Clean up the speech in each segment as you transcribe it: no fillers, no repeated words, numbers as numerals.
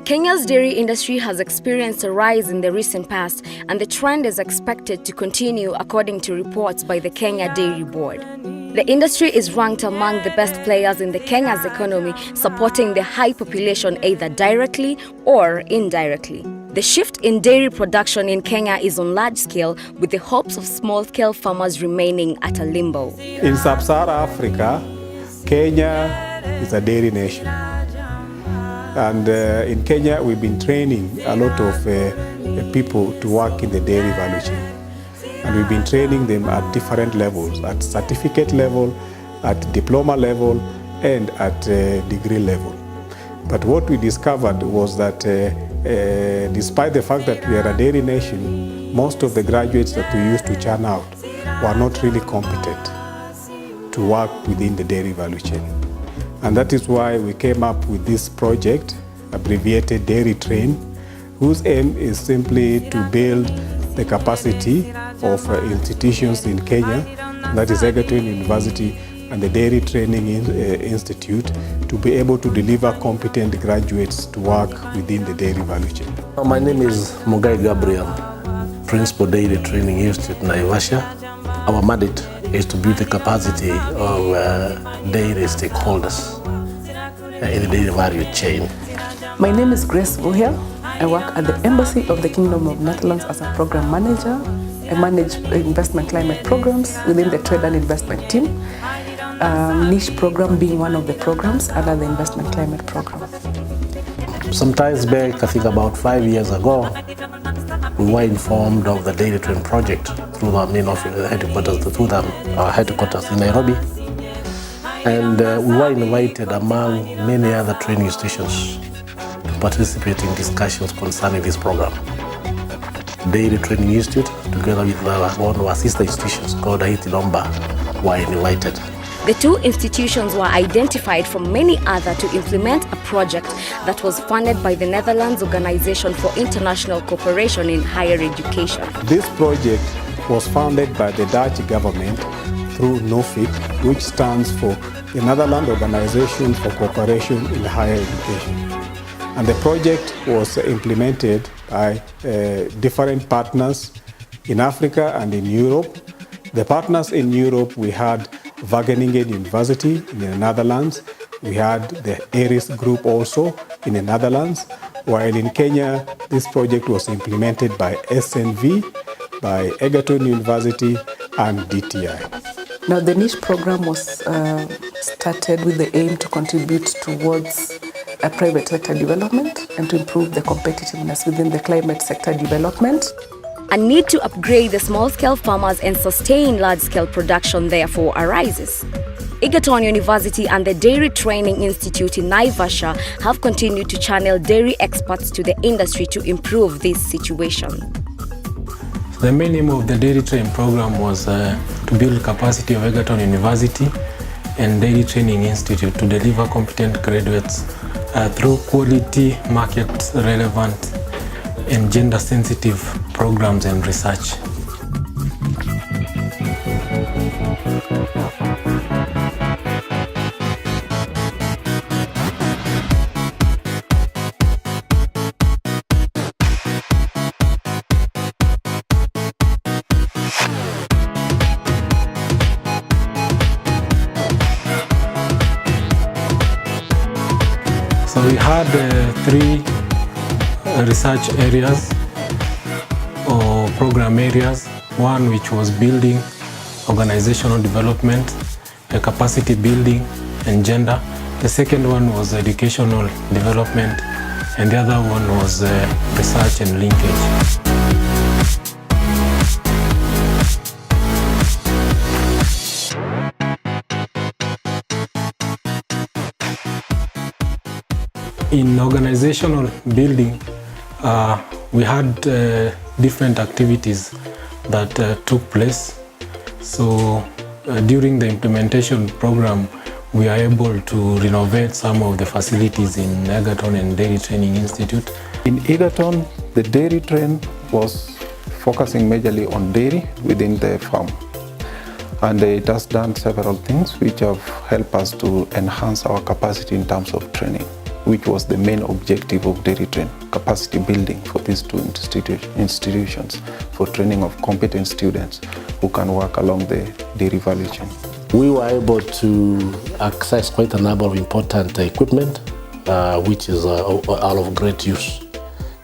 Kenya's dairy industry has experienced a rise in the recent past, and the trend is expected to continue according to reports by the Kenya Dairy Board. The industry is ranked among the best players in the Kenya's economy, supporting the high population either directly or indirectly. The shift in dairy production in Kenya is on large scale, with the hopes of small-scale farmers remaining at a limbo. In sub-Saharan Africa, Kenya is a dairy nation. And in Kenya, we've been training a lot of people to work in the dairy value chain. And we've been training them at different levels, at certificate level, at diploma level, and at degree level. But what we discovered was that despite the fact that we are a dairy nation, most of the graduates that we used to churn out were not really competent to work within the dairy value chain. And that is why we came up with this project, abbreviated Dairytrain, whose aim is simply to build the capacity of institutions in Kenya, that is Egerton University and the Dairy Training Institute, to be able to deliver competent graduates to work within the dairy value chain. My name is Mugai Gabriel, Principal Dairy Training Institute, Naivasha. Our mandate is to build the capacity of dairy stakeholders in the dairy value chain. My name is Grace Vuhia. I work at the Embassy of the Kingdom of Netherlands as a program manager. I manage investment climate programs within the trade and investment team. Niche program being one of the programs under the investment climate program. Sometimes back, I think about 5 years ago, we were informed of the Dairytrain project through the main office headquarters, through our headquarters in Nairobi. And we were invited among many other training institutions to participate in discussions concerning this program. Dairy Training Institute, together with one of our sister institutions called Haiti Lomba, were invited. The two institutions were identified from many others to implement a project that was funded by the Netherlands Organization for International Cooperation in Higher Education. This project was funded by the Dutch government through NOFIC, which stands for the Netherlands Organization for Cooperation in Higher Education. And the project was implemented by different partners in Africa and in Europe. The partners in Europe, we had Wageningen University in the Netherlands. We had the ARIS group also in the Netherlands. While in Kenya, this project was implemented by SNV, by Egerton University and DTI. Now the niche program was started with the aim to contribute towards a private sector development and to improve the competitiveness within the climate sector development. A need to upgrade the small-scale farmers and sustain large-scale production therefore arises. Egerton University and the Dairy Training Institute in Naivasha have continued to channel dairy experts to the industry to improve this situation. The main aim of the Dairytrain program was to build capacity of Egerton University and Dairy Training Institute to deliver competent graduates through quality, market-relevant and gender-sensitive programs and research. So we had three research areas or program areas. One which was building, organizational development, capacity building and gender. The second one was educational development, and the other one was research and linkage. In organizational building, we had different activities that took place. So during the implementation program, we are able to renovate some of the facilities in Egerton and Dairy Training Institute. In Egerton, the Dairy Train was focusing majorly on dairy within the farm. And it has done several things which have helped us to enhance our capacity in terms of training. which was the main objective of Dairytrain, capacity building for these two institutions for training of competent students who can work along the dairy value chain. We were able to access quite a number of important equipment, which is all of great use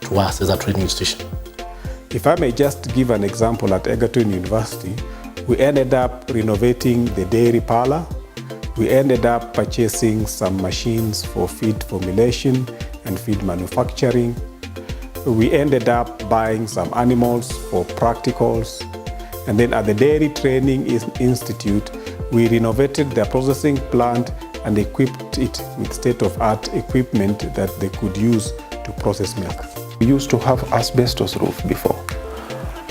to us as a training institution. If I may just give an example, at Egerton University, we ended up renovating the dairy parlor. We ended up purchasing some machines for feed formulation and feed manufacturing. We ended up buying some animals for practicals. And then at the Dairy Training Institute, we renovated their processing plant and equipped it with state-of-art equipment that they could use to process milk. We used to have asbestos roof before.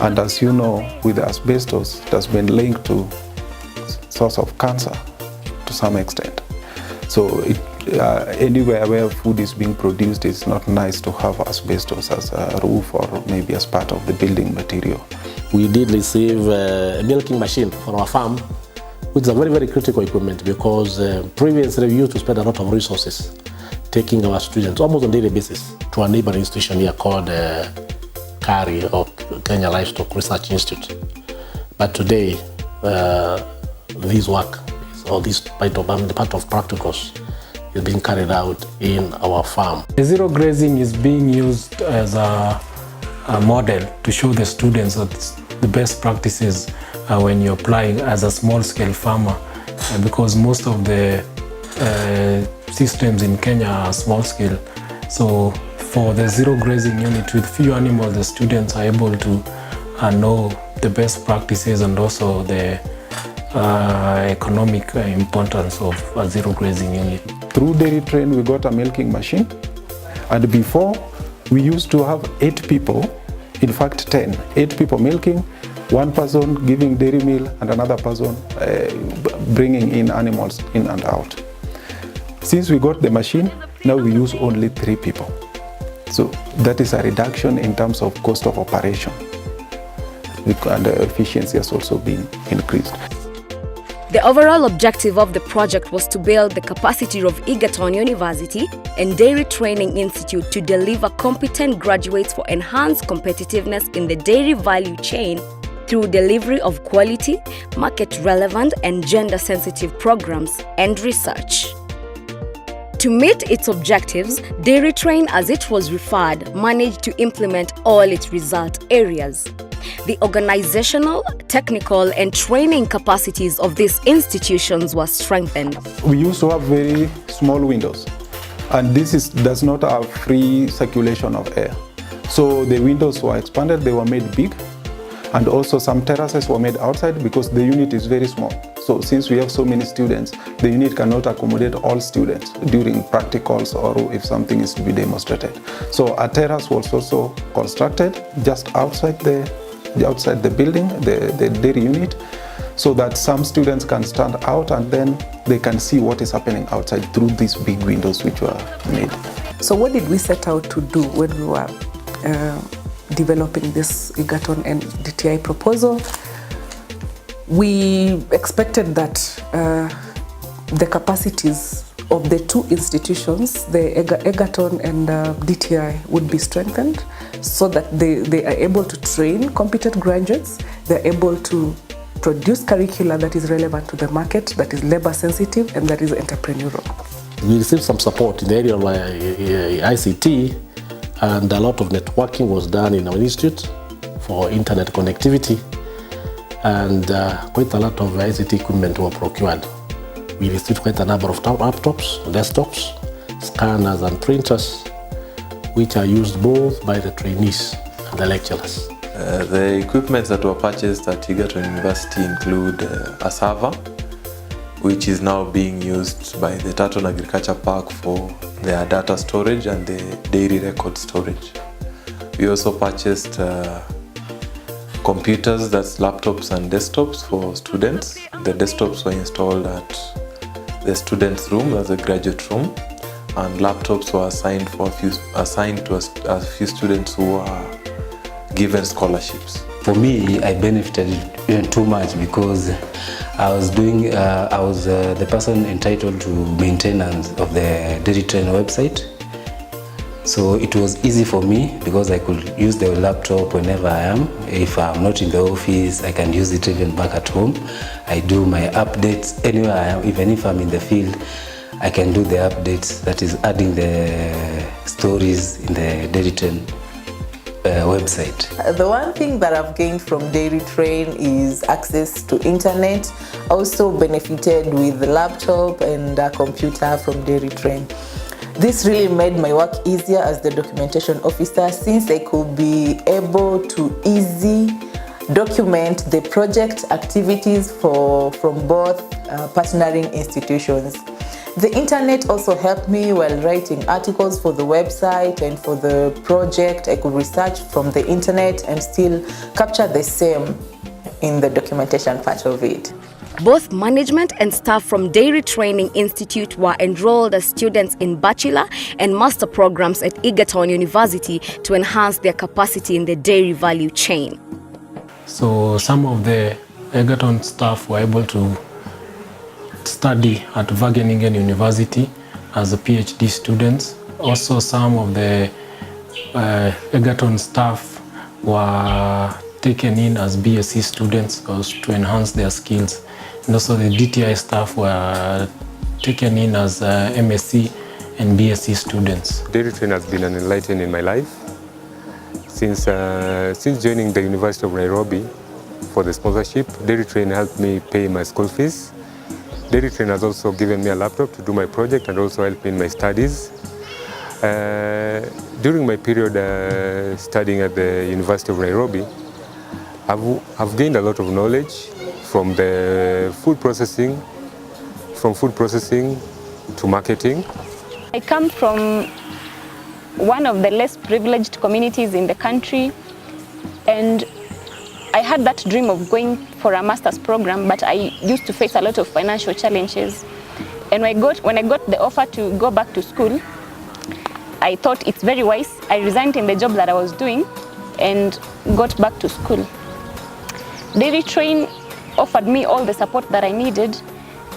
And as you know, with the asbestos, it has been linked to source of cancer to some extent. So anywhere where food is being produced, it's not nice to have asbestos as a roof or maybe as part of the building material. We did receive a milking machine for our farm, which is a very, very critical equipment because previously we used to spend a lot of resources taking our students almost on a daily basis to a neighboring institution here called KARI, or Kenya Livestock Research Institute. But today, this work, or this part of practicals, is being carried out in our farm. The zero grazing is being used as a model to show the students that the best practices when you're applying as a small-scale farmer, because most of the systems in Kenya are small-scale. So for the zero grazing unit with few animals, the students are able to know the best practices and also the economic importance of a zero grazing unit. Through Dairytrain, we got a milking machine, and before we used to have 8 people, in fact 10, 8 people milking, one person giving dairy meal and another person bringing in animals in and out. Since we got the machine, now we use only 3 people. So that is a reduction in terms of cost of operation, and the efficiency has also been increased. The overall objective of the project was to build the capacity of Egerton University and Dairy Training Institute to deliver competent graduates for enhanced competitiveness in the dairy value chain through delivery of quality, market-relevant and gender-sensitive programs and research. To meet its objectives, Dairytrain, as it was referred, managed to implement all its result areas. The organizational, technical, and training capacities of these institutions were strengthened. We used to have very small windows, and this does not have free circulation of air. So the windows were expanded, they were made big, and also some terraces were made outside because the unit is very small. So since we have so many students, the unit cannot accommodate all students during practicals or if something is to be demonstrated. So a terrace was also constructed just outside the building, the dairy unit, so that some students can stand out and then they can see what is happening outside through these big windows which were made. So what did we set out to do when we were developing this Egerton and DTI proposal? We expected that the capacities of the two institutions, the Egerton and DTI, would be strengthened so that they are able to train competent graduates, they're able to produce curricula that is relevant to the market, that is labor sensitive, and that is entrepreneurial. We received some support in the area of ICT, and a lot of networking was done in our institute for internet connectivity, and quite a lot of ICT equipment were procured. We received quite a number of laptops, desktops, scanners and printers, which are used both by the trainees and the lecturers. The equipment that were purchased at Egerton University include a server, which is now being used by the Turton Agriculture Park for their data storage and the dairy record storage. We also purchased computers, that's laptops and desktops for students. The desktops were installed at the students' room, that's the graduate room, and laptops were assigned to a few students who were given scholarships. For me, I benefited too much because I was the person entitled to maintenance of the Dairytrain website, So it was easy for me because I could use the laptop whenever I am. If I'm not in the office, I can use it even back at home. I do my updates anywhere I am, even if I'm in the field, I can do the updates, that is adding the stories in the Dairytrain website. The one thing that I've gained from Dairytrain is access to internet. I also benefited with the laptop and a computer from Dairytrain. This really made my work easier as the documentation officer, since I could be able to easily document the project activities from both partnering institutions. The internet also helped me while writing articles for the website and for the project. I could research from the internet and still capture the same in the documentation part of it. Both management and staff from Dairy Training Institute were enrolled as students in bachelor and master programs at Egerton University to enhance their capacity in the dairy value chain. So some of the Egerton staff were able to study at Wageningen University as a PhD students. Also some of the Egerton staff were taken in as BSc students to enhance their skills. And also the DTI staff were taken in as MSc and BSc students. Dairytrain has been an enlightening in my life. Since joining the University of Nairobi for the sponsorship, Dairytrain helped me pay my school fees. Dairytrain has also given me a laptop to do my project and also helped me in my studies. During my period studying at the University of Nairobi, I've gained a lot of knowledge from the food processing to marketing. I come from one of the less privileged communities in the country, and I had that dream of going for a master's program, but I used to face a lot of financial challenges. And when I got the offer to go back to school, I thought it's very wise. I resigned in the job that I was doing and got back to school. Dairytrain offered me all the support that I needed.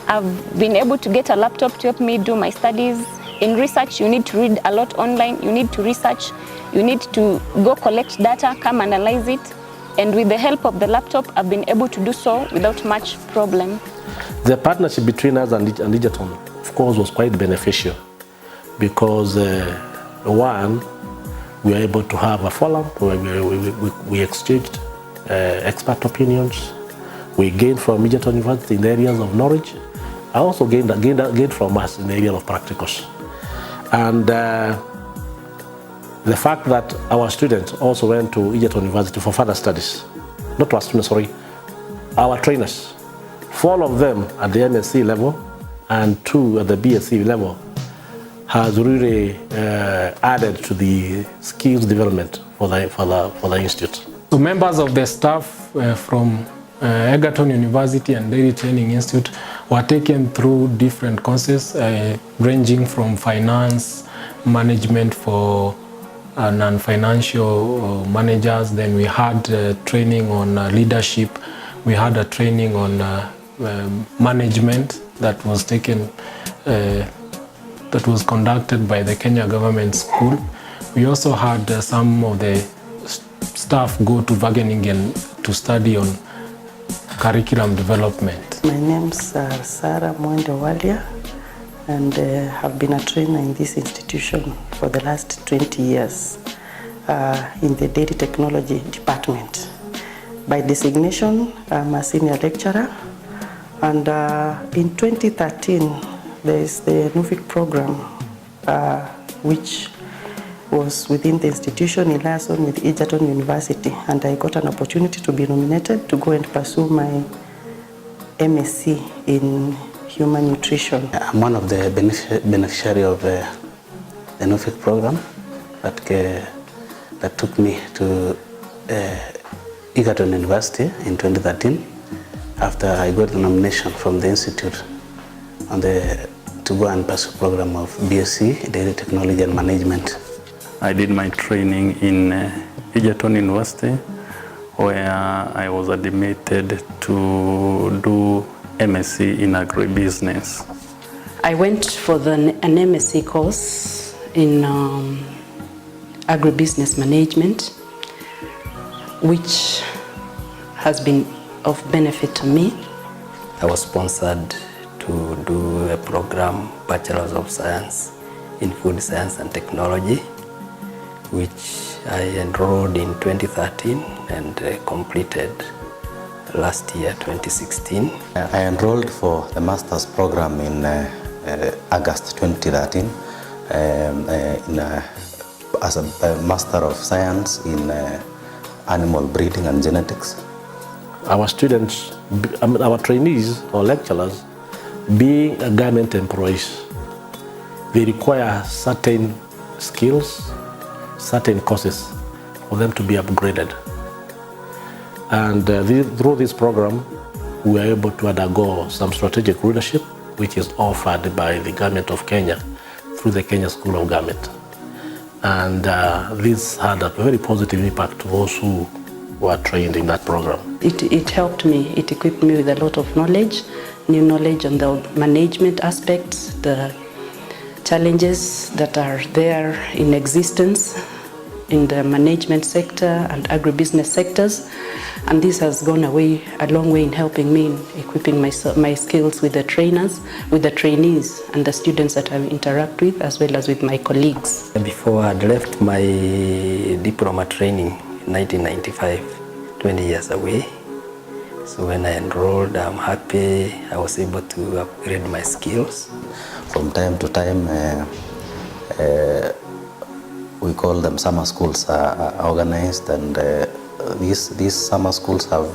I've been able to get a laptop to help me do my studies. In research, you need to read a lot online, you need to research, you need to go collect data, come analyze it. And with the help of the laptop, I've been able to do so without much problem. The partnership between us and Egerton, of course, was quite beneficial because one, we were able to have a forum where we exchanged expert opinions. We gained from Egerton University in the areas of knowledge. I also gained from us in the area of practicals. And the fact that our students also went to Egerton University for further studies, not our students, sorry, our trainers, 4 of them at the MSc level and 2 at the BSc level, has really added to the skills development for the institute. So members of the staff from Egerton University and Dairy Training Institute were taken through different courses ranging from finance, management for non-financial managers. Then we had training on leadership. We had a training on management that was taken, that was conducted by the Kenya Government School. We also had some of the staff go to Wageningen to study on curriculum development. My name's Sarah Mwendo Walia, and have been a trainer in this institution for the last 20 years in the dairy technology department. By designation, I'm a senior lecturer, and in 2013 there is the NUFIC program which was within the institution in liaison with Egerton University, and I got an opportunity to be nominated to go and pursue my MSc in human nutrition. I'm one of the beneficiary of the NUFIC program that took me to Egerton University in 2013 after I got the nomination from the institute to go and pursue a program of BSc, Dairy Technology and Management. I did my training in Egerton University, where I was admitted to do MSc in agribusiness. I went for an MSc course in agribusiness management, which has been of benefit to me. I was sponsored to do a program, Bachelor of Science in Food Science and Technology, which I enrolled in 2013 and completed last year, 2016. I enrolled for the master's program in August 2013 as a Master of Science in Animal Breeding and Genetics. Our students, our trainees or lecturers, being government employees, they require certain skills, certain courses for them to be upgraded. And through this program, we are able to undergo some strategic leadership, which is offered by the government of Kenya through the Kenya School of Government. And this had a very positive impact to those who were trained in that program. It helped me, it equipped me with a lot of knowledge, new knowledge on the management aspects, the challenges that are there in existence in the management sector and agribusiness sectors. And this has gone a long way in helping me in equipping my skills with the trainers, with the trainees and the students that I interact with, as well as with my colleagues. Before I left my diploma training in 1995, 20 years away. So when I enrolled, I'm happy I was able to upgrade my skills. From time to time, we call them summer schools are organized, and these summer schools have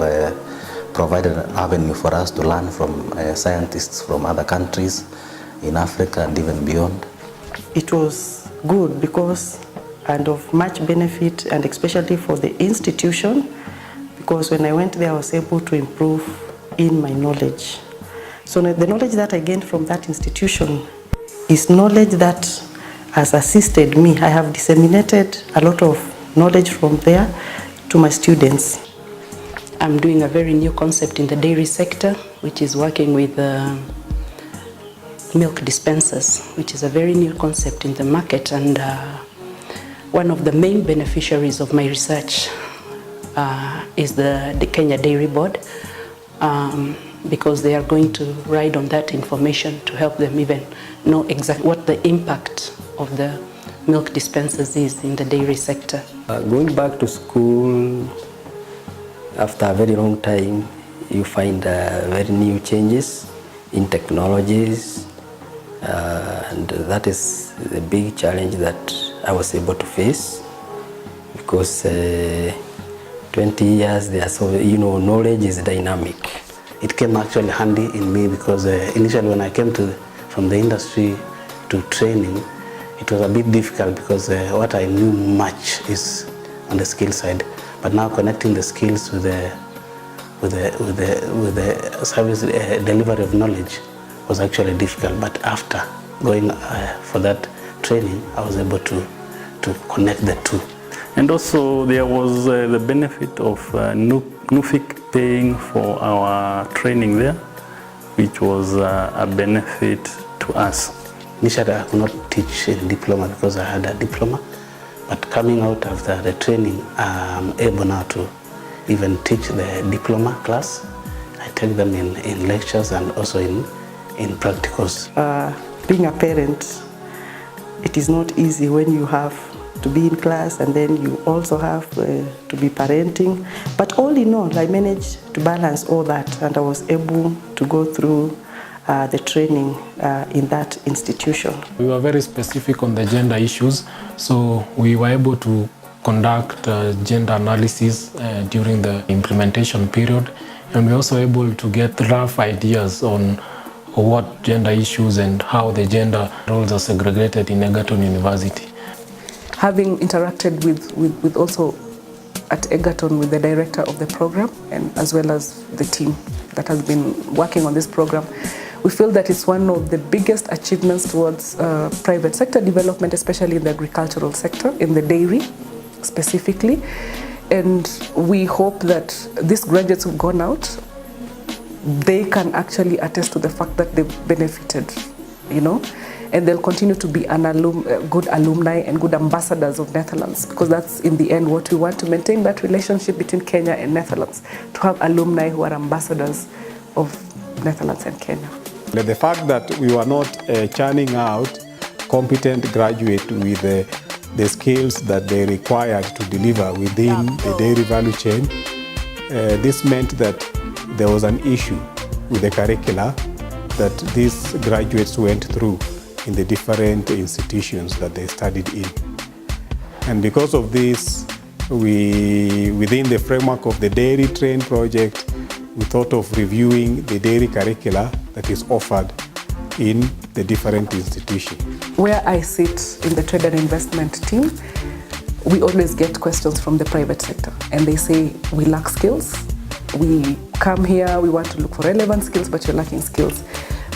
provided an avenue for us to learn from scientists from other countries in Africa and even beyond. It was good because and of much benefit, and especially for the institution, because when I went there I was able to improve in my knowledge. So the knowledge that I gained from that institution is knowledge that has assisted me. I have disseminated a lot of knowledge from there to my students. I'm doing a very new concept in the dairy sector, which is working with milk dispensers, which is a very new concept in the market, and one of the main beneficiaries of my research is the Kenya Dairy Board, because they are going to ride on that information to help them even know exactly what the impact of the milk dispensers is in the dairy sector. Going back to school after a very long time, you find very new changes in technologies, and that is the big challenge that I was able to face, because 20 years there, so knowledge is dynamic. It came actually handy in me because initially when I came from the industry to training, it was a bit difficult because what I knew much is on the skill side, but now connecting the skills with the service delivery of knowledge was actually difficult. But after going for that training, I was able to connect the two. And also there was the benefit of NUFIC paying for our training there, which was a benefit to us. Initially I could not teach in diploma because I had a diploma, but coming out after the training, I'm able now to even teach the diploma class. I take them in lectures and also in practicals. Being a parent, it is not easy when you have to be in class and then you also have to be parenting. But all in all, I managed to balance all that, and I was able to go through the training in that institution. We were very specific on the gender issues, so we were able to conduct gender analysis during the implementation period, and we were also able to get rough ideas on what gender issues and how the gender roles are segregated in Egerton University. Having interacted with also at Egerton with the director of the program, and as well as the team that has been working on this program, we feel that it's one of the biggest achievements towards private sector development, especially in the agricultural sector, in the dairy specifically. And we hope that these graduates who've gone out, they can actually attest to the fact that they've benefited, and they'll continue to be an good alumni and good ambassadors of Netherlands, because that's in the end what we want, to maintain that relationship between Kenya and Netherlands, to have alumni who are ambassadors of Netherlands and Kenya. The fact that we were not churning out competent graduates with the skills that they required to deliver within the dairy value chain, this meant that there was an issue with the curricula that these graduates went through in the different institutions that they studied in. And because of this, within the framework of the Dairytrain project, we thought of reviewing the dairy curricula that is offered in the different institutions. Where I sit in the trade and investment team, we always get questions from the private sector, and they say, we lack skills. We come here, we want to look for relevant skills, but you're lacking skills.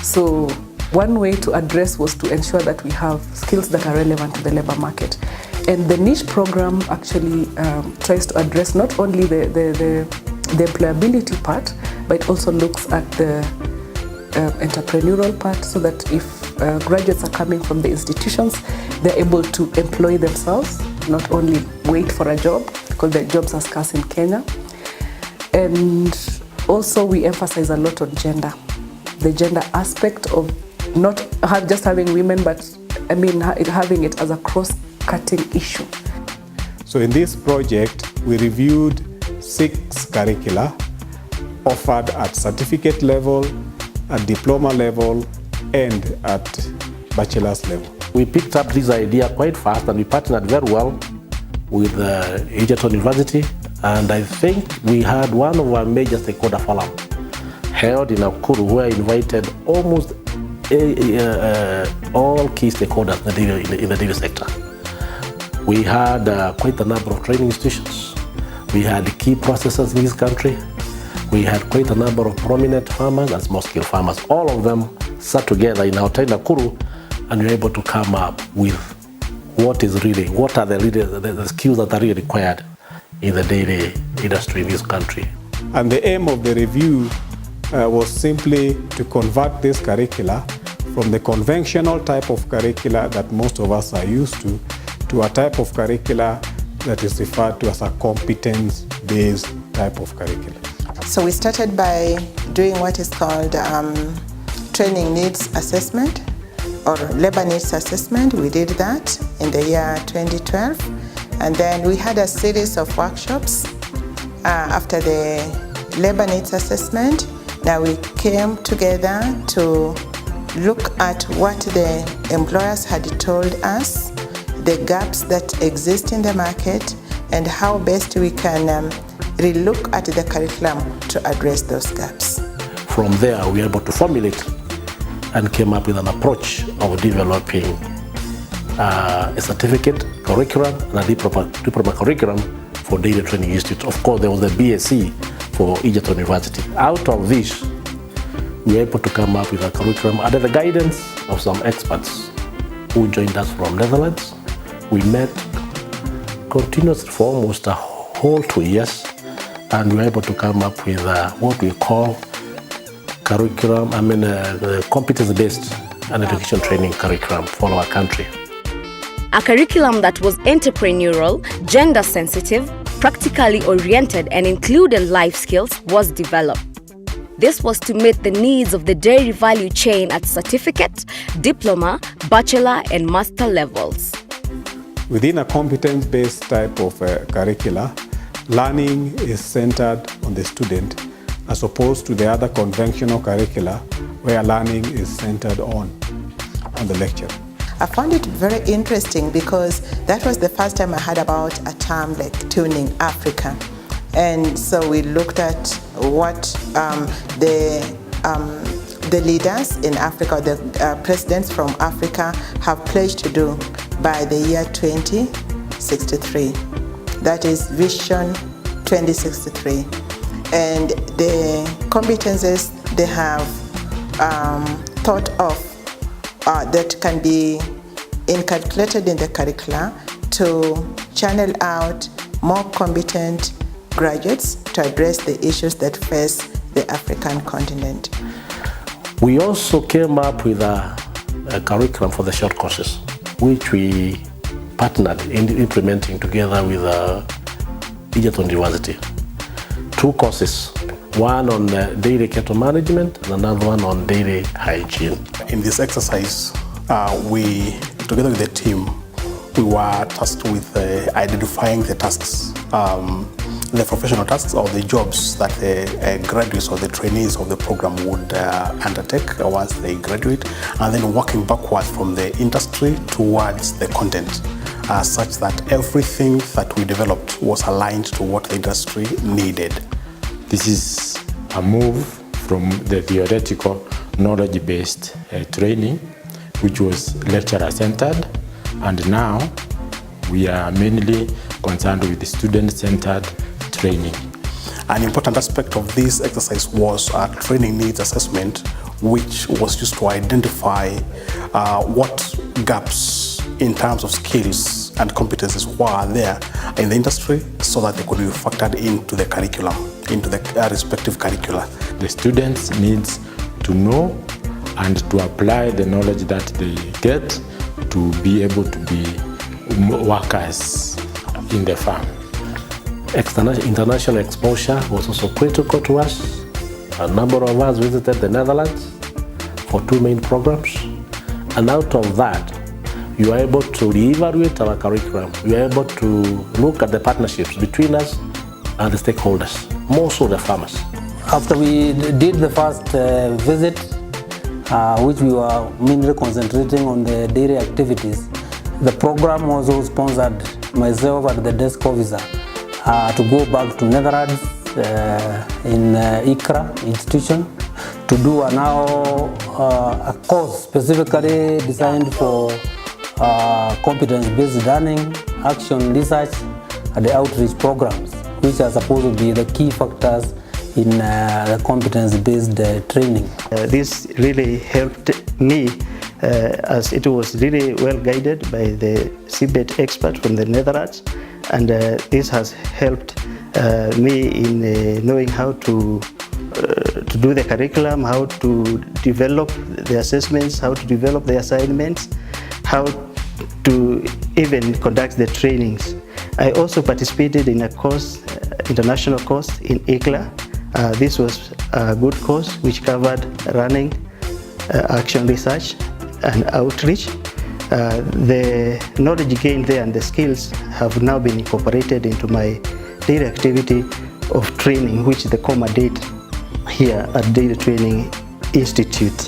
So one way to address was to ensure that we have skills that are relevant to the labor market. And the niche program actually tries to address not only the employability part, but it also looks at the entrepreneurial part, so that if graduates are coming from the institutions, they're able to employ themselves, not only wait for a job, because the jobs are scarce in Kenya. And also we emphasize a lot on gender, the gender aspect of not just having women, but I mean having it as a cross-cutting issue. So in this project, we reviewed 6 curricula offered at certificate level, at diploma level, and at bachelor's level. We picked up this idea quite fast, and we partnered very well with Egerton University, and I think we had one of our major stakeholder forum held in Nakuru, where I invited almost all key stakeholders in the dairy sector. We had quite a number of training institutions. We had key processors in this country. We had quite a number of prominent farmers and small-scale farmers. All of them sat together in our town Nakuru, and we were able to come up with what are the skills that are really required in the dairy industry in this country. And the aim of the review was simply to convert this curricula from the conventional type of curricula that most of us are used to a type of curricula that is referred to as a competence-based type of curriculum. So we started by doing what is called training needs assessment or labor needs assessment. We did that in the year 2012. And then we had a series of workshops after the labor needs assessment. Now we came together to look at what the employers had told us, the gaps that exist in the market, and how best we can relook at the curriculum to address those gaps. From there, we were able to formulate and came up with an approach of developing a certificate curriculum and a diploma curriculum for Dairytrain Institute. Of course, there was a BSc for Egerton University. Out of this, we were able to come up with a curriculum under the guidance of some experts who joined us from Netherlands. We met continuously for almost a whole 2 years, and we were able to come up with what we call curriculum, competence-based and education training curriculum for our country. A curriculum that was entrepreneurial, gender-sensitive, practically oriented, and included life skills was developed. This was to meet the needs of the dairy value chain at certificate, diploma, bachelor, and master levels. Within a competence-based type of curricula, learning is centered on the student as opposed to the other conventional curricula where learning is centered on the lecturer. I found it very interesting because that was the first time I heard about a term like Tuning Africa. And so we looked at what the leaders in Africa, the presidents from Africa have pledged to do by the year 2063. That is Vision 2063. And the competences they have thought of that can be inculcated in the curricula to channel out more competent graduates to address the issues that face the African continent. We also came up with a curriculum for the short courses, which we partnered in implementing together with Egerton University. 2 courses, one on dairy cattle management and another one on dairy hygiene. In this exercise, we, together with the team, we were tasked with identifying the tasks, the professional tasks or the jobs that the graduates or the trainees of the program would undertake once they graduate, and then working backwards from the industry towards the content, such that everything that we developed was aligned to what the industry needed. This is a move from the theoretical knowledge-based training, which was lecturer-centered, and now we are mainly concerned with the student-centered training. An important aspect of this exercise was a training needs assessment, which was used to identify what gaps in terms of skills and competencies were there in the industry, so that they could be factored into the curriculum, into the respective curricula. The students need to know and to apply the knowledge that they get to be able to be workers in the farm. International exposure was also critical to us. A number of us visited the Netherlands for 2 main programs, and out of that, you are able to reevaluate our curriculum. You are able to look at the partnerships between us and the stakeholders, more so the farmers. After we did the first visit, which we were mainly concentrating on the dairy activities, the program also sponsored myself and the desk officer to go back to Netherlands in ICRA institution to do a course specifically designed for competence-based learning, action research, and the outreach programs, which are supposed to be the key factors in the competence-based training. This really helped me as it was really well guided by the CBET expert from the Netherlands, and this has helped me in knowing how to do the curriculum, how to develop the assessments, how to develop the assignments, how to even conduct the trainings. I also participated in a course, international course in ICLA. This was a good course which covered running, action research and outreach. The knowledge gained there and the skills have now been incorporated into my daily activity of training, which the COMA did here at Dairytrain Institute.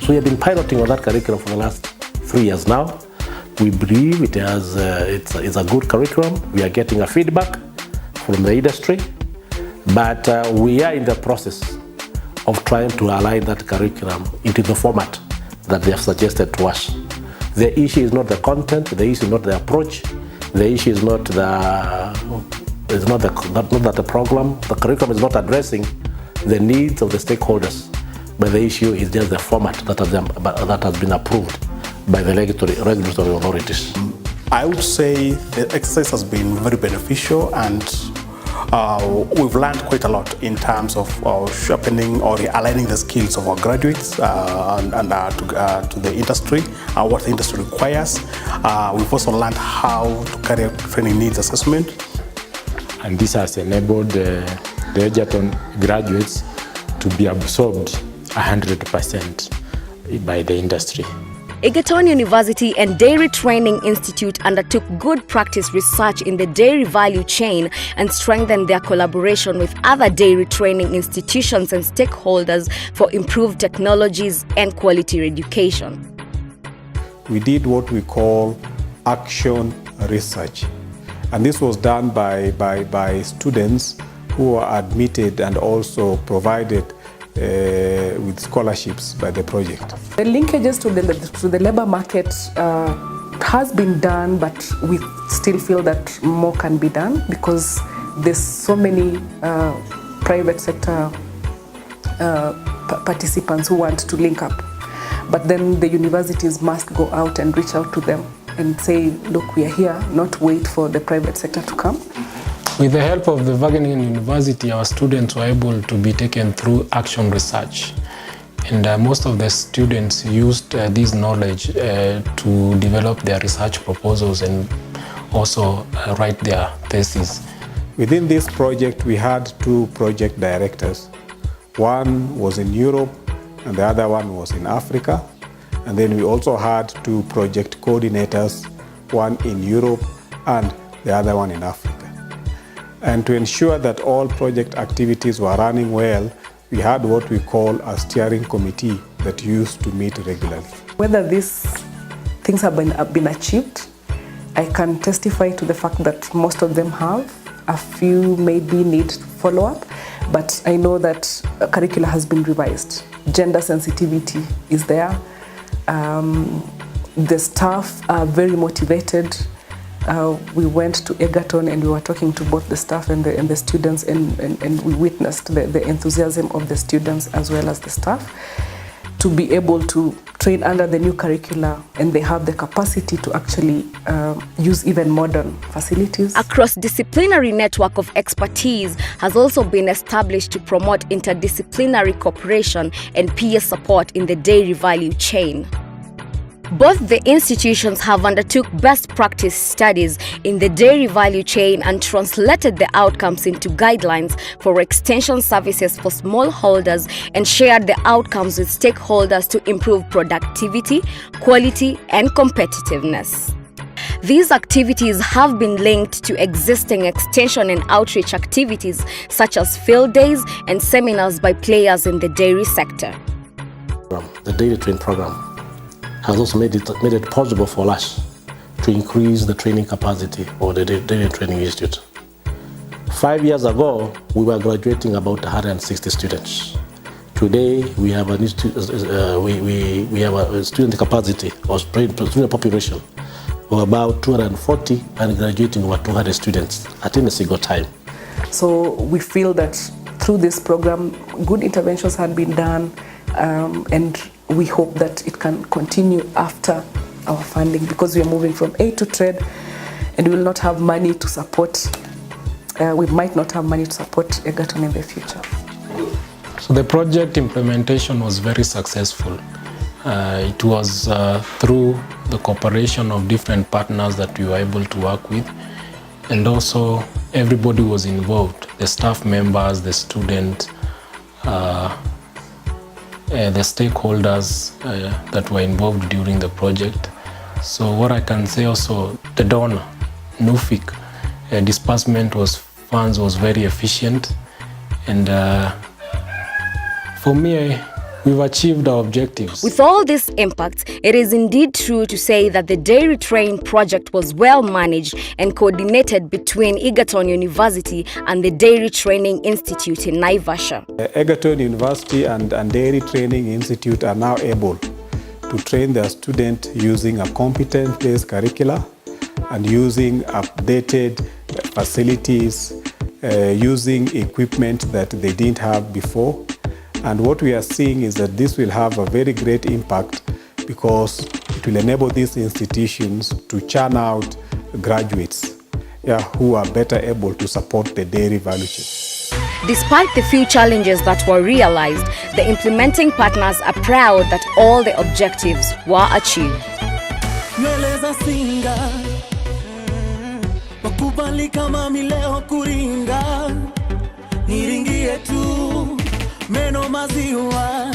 So we have been piloting on that curriculum for the last 3 years now. We believe it has, it's a good curriculum. We are getting a feedback from the industry, but we are in the process of trying to align that curriculum into the format that they have suggested to us. The issue is not the content, the issue is not the approach, the issue is not the program. The curriculum is not addressing the needs of the stakeholders, but the issue is just the format that has been approved by the regulatory authorities. I would say the exercise has been very beneficial, and we've learned quite a lot in terms of sharpening or aligning the skills of our graduates to the industry, what the industry requires. We've also learned how to carry out training needs assessment. And this has enabled the Egerton graduates to be absorbed 100% by the industry. Egerton University and Dairy Training Institute undertook good practice research in the dairy value chain and strengthened their collaboration with other dairy training institutions and stakeholders for improved technologies and quality education. We did what we call action research, and this was done by students who were admitted and also provided with scholarships by the project. The linkages to the labor market has been done, but we still feel that more can be done because there's so many private sector participants who want to link up. But then the universities must go out and reach out to them and say, look, we are here, not wait for the private sector to come. With the help of the Egerton University, our students were able to be taken through action research. And most of the students used this knowledge to develop their research proposals and also write their thesis. Within this project, we had 2 project directors. One was in Europe and the other one was in Africa. And then we also had 2 project coordinators, one in Europe and the other one in Africa. And to ensure that all project activities were running well, we had what we call a steering committee that used to meet regularly. Whether these things have been achieved, I can testify to the fact that most of them have. A few maybe need follow-up, but I know that curricula has been revised. Gender sensitivity is there. The staff are very motivated. We went to Egerton and we were talking to both the staff and the students, and we witnessed the enthusiasm of the students as well as the staff to be able to train under the new curricula, and they have the capacity to actually use even modern facilities. A cross-disciplinary network of expertise has also been established to promote interdisciplinary cooperation and peer support in the dairy value chain. Both the institutions have undertook best practice studies in the dairy value chain and translated the outcomes into guidelines for extension services for smallholders and shared the outcomes with stakeholders to improve productivity, quality, and competitiveness. These activities have been linked to existing extension and outreach activities such as field days and seminars by players in the dairy sector. The Dairytrain program has also made it possible for us to increase the training capacity of the Dairy Training Institute. 5 years ago, we were graduating about 160 students. Today, we have a student capacity or student population of about 240 and graduating over 200 students at any single time. So we feel that through this program, good interventions had been done, and we hope that it can continue after our funding, because we are moving from aid to trade and we will not have money to support, we might not have money to support Egerton in the future. So the project implementation was very successful. It was through the cooperation of different partners that we were able to work with, and also everybody was involved, the staff members, the students, the stakeholders that were involved during the project. So what I can say also, the donor, NUFIC, disbursement funds was very efficient, and for me, we've achieved our objectives. With all this impact, it is indeed true to say that the Dairytrain project was well managed and coordinated between Egerton University and the Dairy Training Institute in Naivasha. Egerton University and Dairy Training Institute are now able to train their students using a competence-based curricula and using updated facilities, using equipment that they didn't have before. And what we are seeing is that this will have a very great impact, because it will enable these institutions to churn out graduates who are better able to support the dairy value chain. Despite the few challenges that were realized, the implementing partners are proud that all the objectives were achieved. Meno maziwa,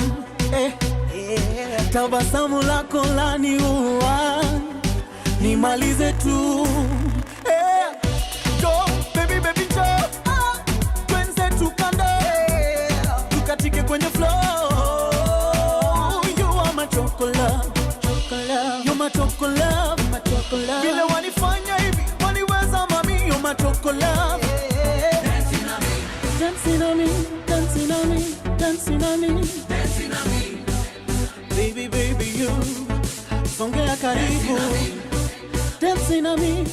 tabasamu lako laniua, nimalize tu. Jo, baby jo, twenze tukande, tukatike kwenye flow. You are my chocolate, you're my chocolate, vile wanifanya hivi, waniweza mami, you're my chocolate. Dancing on me, dancing on me, dancing on me, dancing on me. Baby, you, songea karibu. Dancing on me.